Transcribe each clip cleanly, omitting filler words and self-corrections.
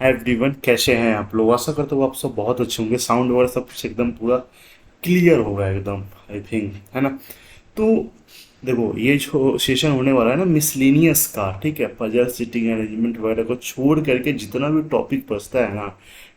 Everyone, कैसे हैं आप लोग? आशा करता हूँ आप सब बहुत अच्छे होंगे। साउंड वगैरह सब कुछ एकदम पूरा क्लियर होगा एकदम, आई थिंक, है ना? तो देखो, ये जो सेशन होने वाला है ना मिसलेनियस का, ठीक है, पजल सिटिंग अरेंजमेंट वगैरह को छोड़ करके जितना भी टॉपिक बचता है ना,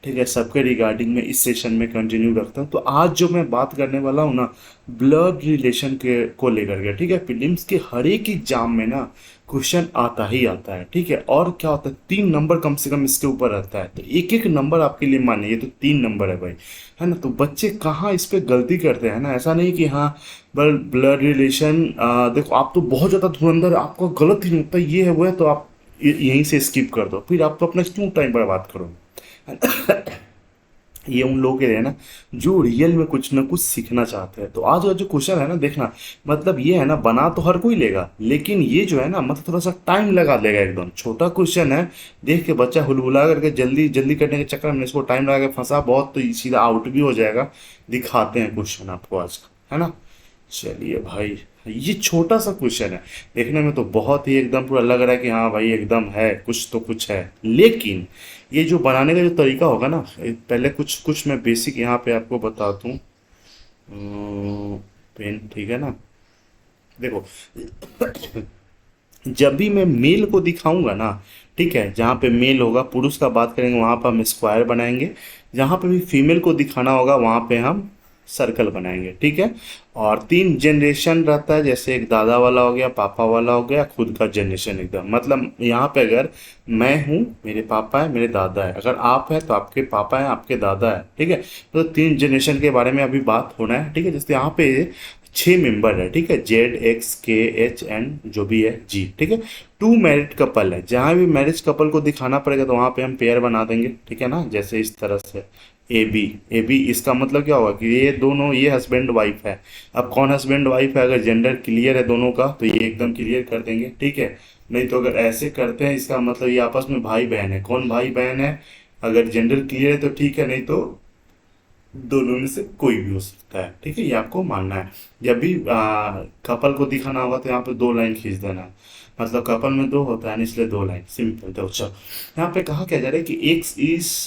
ठीक है, सबके रिगार्डिंग में इस सेशन में कंटिन्यू रखता हूँ। तो आज जो मैं बात करने वाला हूँ ना, ब्लड रिलेशन के को लेकर के, ठीक है। प्रीलिम्स के हर एक एग्जाम में ना क्वेश्चन आता ही आता है, ठीक है। और क्या होता है, 3 नंबर कम से कम इसके ऊपर रहता है। तो एक एक नंबर आपके लिए मानिए, ये तो 3 नंबर है भाई, है ना? तो बच्चे कहाँ इस पे गलती करते हैं ना, ऐसा नहीं कि हाँ ब्लड रिलेशन, देखो आप तो बहुत ज़्यादा धुरंधर, आपका गलत ही नहीं होता, ये है वो है, तो आप यहीं से स्किप कर दो, फिर आप तो अपना क्यों टाइम बर्बाद करो। ये उन लोगों के लिए है ना जो रियल में कुछ ना कुछ सीखना चाहते हैं। तो आज का जो क्वेश्चन है ना, देखना, मतलब ये है ना, बना तो हर कोई लेगा, लेकिन ये जो है ना, मतलब थोड़ा सा टाइम लगा लेगा। एकदम छोटा क्वेश्चन है, देख के बच्चा हुलहुला करके जल्दी जल्दी करने के चक्कर में इसको टाइम लगा के फंसा बहुत, तो सीधा आउट भी हो जाएगा। दिखाते हैं क्वेश्चन आपको आज का, है ना? चलिए भाई, ये छोटा सा क्वेश्चन है, देखने में तो बहुत ही एकदम पूरा लग रहा है कि हाँ भाई एकदम है, कुछ तो कुछ है, लेकिन ये जो बनाने का जो तरीका होगा ना, पहले कुछ कुछ मैं बेसिक यहाँ पे आपको बता दूँ। पेन, ठीक है ना? देखो, जब भी मैं मेल को दिखाऊंगा ना, ठीक है, जहाँ पे मेल होगा, पुरुष का बात करेंगे, वहाँ पर हम स्क्वायर बनाएंगे। जहाँ पे भी फीमेल को दिखाना होगा, वहाँ पे हम सर्कल बनाएंगे, ठीक है। और 3 जनरेशन रहता है, जैसे एक दादा वाला हो गया, पापा वाला हो गया, खुद का जनरेशन एकदम, मतलब यहाँ पे अगर मैं हूँ, मेरे पापा है, मेरे दादा है, अगर आप है तो आपके पापा है, आपके दादा है, ठीक है। तो 3 जनरेशन के बारे में अभी बात होना है, ठीक है। जैसे यहाँ पे 6 मेंबर है, ठीक है, Z X K H N जो भी है जी, ठीक है। 2 मैरिड कपल है, जहाँ भी मैरिज कपल को दिखाना पड़ेगा तो वहाँ पे हम पेयर बना देंगे, ठीक है ना, जैसे इस तरह से ए बी। इसका मतलब क्या होगा कि ये दोनों, ये हस्बैंड वाइफ है। अब कौन हस्बैंड वाइफ है, अगर जेंडर क्लियर है दोनों का तो ये एकदम क्लियर कर देंगे, ठीक है। नहीं तो अगर ऐसे करते हैं, इसका मतलब ये आपस में भाई बहन है। कौन भाई बहन है? अगर जेंडर क्लियर है तो ठीक है, नहीं तो दोनों में से कोई भी हो सकता है, ठीक है, ये आपको मानना है। जब भी कपल को दिखाना होगा तो यहाँ पे 2 लाइन खींच देना है। मतलब कपल में 2 होता है ना, इसलिए 2 लाइन, सिंपल। तो अच्छा, यहाँ पे कहा क्या जा रहा है कि x is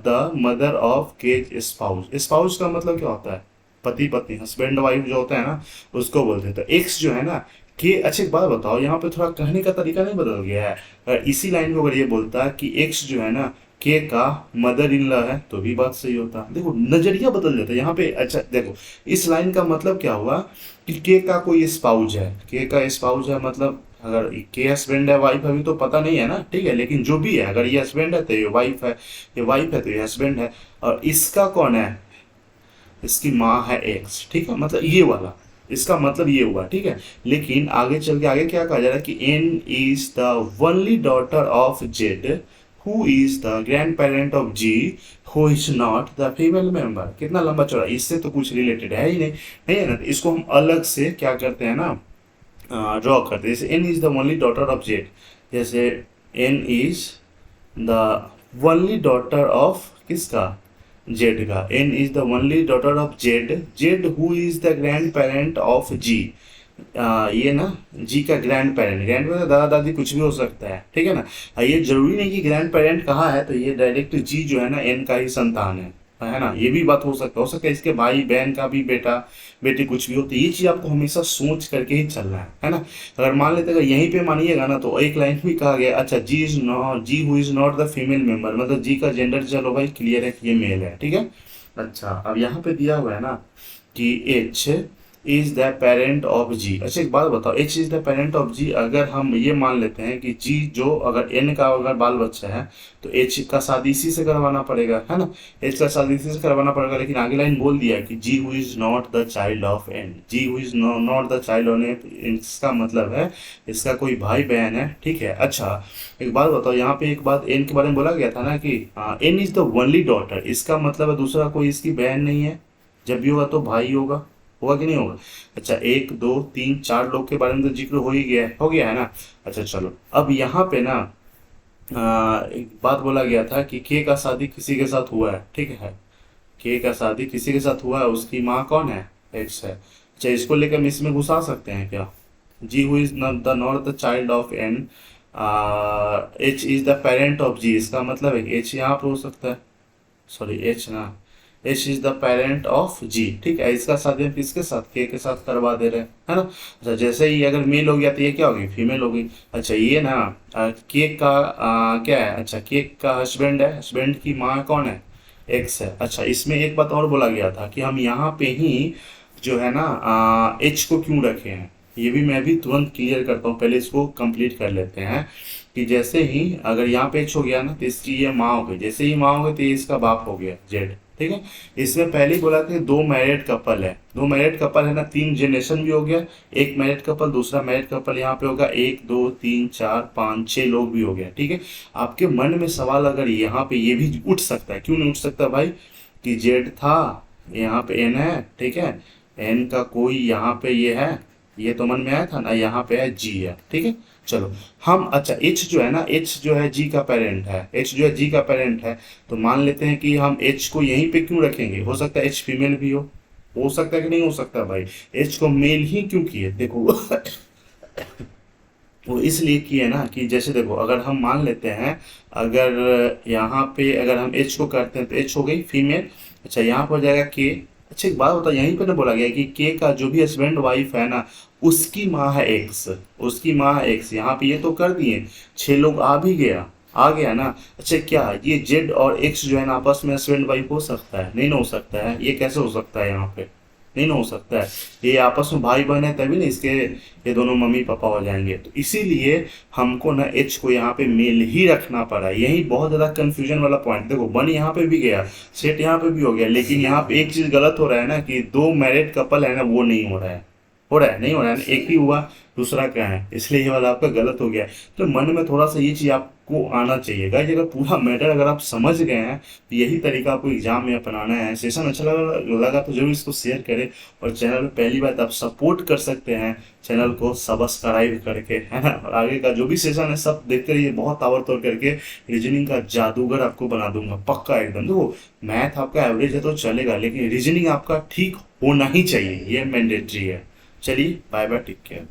the mother of के स्पाउस। स्पाउस का मतलब क्या होता है? पति पत्नी, हस्बैंड वाइफ जो होता है ना, उसको बोलते हैं। तो एक्स जो है ना, कि अच्छा एक बात बताओ, यहाँ पे थोड़ा कहने का तरीका नहीं बदल गया है? इसी लाइन को अगर ये बोलता है कि एक्स जो है ना, के का मदर इन लॉ है, तो भी बात सही होता। देखो नजरिया बदल जाता है यहाँ पे। अच्छा देखो, इस लाइन का मतलब क्या हुआ कि के का कोई स्पाउज है, के का स्पाउज है, मतलब अगर के हस्बैंड है, वाइफ अभी तो पता नहीं है ना, ठीक है, लेकिन जो भी है, अगर ये हस्बैंड है तो ये वाइफ है, ये वाइफ है तो ये हस्बैंड है। और इसका कौन है? इसकी माँ है एक्स, ठीक है, मतलब ये वाला, इसका मतलब ये हुआ, ठीक है। लेकिन आगे चल के आगे क्या कहा जा रहा है कि N is the only daughter of Z who is the grand parent of G who is not the female member. कितना लंबा चौड़ा, इससे तो कुछ रिलेटेड है ही नहीं, नहीं है ना? तो इसको हम अलग से क्या करते हैं ना, ड्रॉ करते हैं। जैसे N is the only daughter of Z, जैसे N is the only daughter of किसका? जेड का। N is the only daughter of Z, Z who is the grand parent of G. ये ना, जी का ग्रैंड पेरेंट, ग्रैंड पेरेंट दादा दादी कुछ भी हो सकता है, ठीक है ना। ये जरूरी नहीं कि ग्रैंड पेरेंट कहाँ है तो ये डायरेक्ट जी जो है ना एन का ही संतान है ना। ये भी बात हो सकता है इसके भाई बहन का भी बेटा बेटी कुछ भी हो। तो ये चीज आपको हमेशा सोच करके ही चलना है ना। अगर मान लेते, अगर यहीं पे मानिएगा ना, तो एक लाइन भी कहा गया, अच्छा G is not, G who is not the female member, मतलब जी का जेंडर चलो भाई क्लियर है कि ये मेल है, ठीक है। अच्छा, अब यहाँ पे दिया हुआ है ना कि H is the parent of G. अच्छा एक बात बताओ, H is the parent of G, अगर हम ये मान लेते हैं कि जी जो, अगर एन का अगर बाल बच्चा है तो एच का शादी इसी से करवाना पड़ेगा, है ना। एच का शादी इसी से करवाना पड़ेगा, लेकिन आगे लाइन बोल दिया कि G who is not the child of N, G who is not the child of N, इसका मतलब है इसका कोई भाई बहन है, ठीक है। अच्छा एक बात बताओ, यहाँ पे एक बात एन के बारे में बोला गया था ना कि N is the only daughter, इसका मतलब है दूसरा कोई इसकी बहन नहीं है। जब भी होगा तो भाई होगा, होगा कि नहीं होगा? अच्छा, 1 2 3 4 लोग के बारे में तो जिक्र हो गया है ना। अच्छा चलो, अब यहाँ पे ना एक बात बोला गया था कि के का शादी किसी के साथ हुआ है, ठीक है। के का शादी किसी के साथ हुआ है, उसकी माँ कौन है? एक्स है। अच्छा, इसको लेकर हम इसमें घुसा सकते हैं क्या? G who is not the child of N, H is the parent of G, इसका मतलब है एच यहाँ पे हो सकता है, सॉरी एच ना, H is the parent of G, ठीक है। इसका शादी हम किसके साथ, के साथ करवा दे रहे हैं, है ना। अच्छा, जैसे ही अगर मेल हो गया तो ये क्या होगी, फीमेल होगी। अच्छा ये ना के का क्या है, अच्छा के का हस्बैंड है, हस्बैंड की माँ कौन है, एक्स है। अच्छा इसमें एक बात और बोला गया था कि हम यहाँ पे ही जो है ना एच को क्यों रखे हैं, ये भी मैं भी तुरंत क्लियर करता हूँ, पहले इसको कंप्लीट कर लेते हैं। कि जैसे ही अगर यहाँ पे एच हो गया ना तो इसकी ये माँ हो गई, जैसे ही माँ हो गई तो ये इसका बाप हो गया जेड, ठीक है। इसमें पहले ही बोला था कि दो मैरिड कपल है, दो मैरिड कपल है ना, तीन जनरेशन भी हो गया, एक मैरिड कपल दूसरा मैरिड कपल यहाँ पे होगा, एक दो तीन चार पाँच छः लोग भी हो गया, ठीक है। आपके मन में सवाल अगर यहाँ पे ये भी उठ सकता है, क्यों नहीं उठ सकता भाई, कि जेड था, यहाँ पे एन है, ठीक है, एन का कोई यहाँ पे ये है, ये तो मन में आया था ना, यहाँ पे है जी है, ठीक है। चलो हम, अच्छा एच जो है ना, एच जो है जी का पेरेंट है, एच जो है जी का पेरेंट है, तो मान लेते हैं कि हम एच को यहीं पे क्यों रखेंगे, हो सकता है एच फीमेल भी हो सकता है कि नहीं हो सकता भाई, एच को मेल ही क्यों किए, देखो वो इसलिए किए ना कि जैसे देखो अगर हम मान लेते हैं, अगर यहाँ पे अगर हम एच को करते हैं तो एच हो गई फीमेल। अच्छा यहाँ पर हो जाएगा के। अच्छा एक बात बताओ, यहीं पे ना बोला गया है कि के का जो भी हस्बैंड वाइफ है ना, उसकी माँ है एक्स, उसकी माँ है एक्स, यहाँ पे ये तो कर दिए, छह लोग आ भी गया, आ गया ना। अच्छा क्या ये जेड और एक्स जो है ना आपस में हस्बैंड वाइफ हो सकता है, नहीं ना हो सकता है, ये कैसे हो सकता है यहाँ पे, नहीं ना हो सकता है। ये आपस में भाई बहन है तभी ना इसके ये दोनों मम्मी पापा हो जाएंगे, तो इसीलिए हमको ना एच को यहाँ पे मेल ही रखना पड़ा, यही बहुत ज़्यादा कंफ्यूजन वाला पॉइंट। देखो वन यहाँ पे भी गया, सेट यहाँ पे भी हो गया, लेकिन यहाँ पे एक चीज़ गलत हो रहा है ना कि दो मैरिड कपल है ना वो नहीं हो रहा है, हो रहा है नहीं हो रहा है ना, एक ही हुआ दूसरा क्या है, इसलिए ये वाला आपका गलत हो गया है। तो मन में थोड़ा सा ये चीज़ आपको आना चाहिए गाइस, अगर पूरा मैटर अगर आप समझ गए हैं तो यही तरीका आपको एग्जाम में अपनाना है। सेशन अच्छा लगा तो जरूर इसको शेयर करें, और चैनल में पहली बात आप सपोर्ट कर सकते हैं चैनल को सब्सक्राइब करके, है ना। और आगे का जो भी सेशन है सब देखते रहिए, बहुत ताबड़तोड़ करके रीजनिंग का जादूगर आपको बना दूंगा पक्का एकदम। देखो मैथ आपका एवरेज है तो चलेगा, लेकिन रीजनिंग आपका ठीक होना ही चाहिए, ये मैंडेटरी है। चलिए बाय बाय, टेक केयर।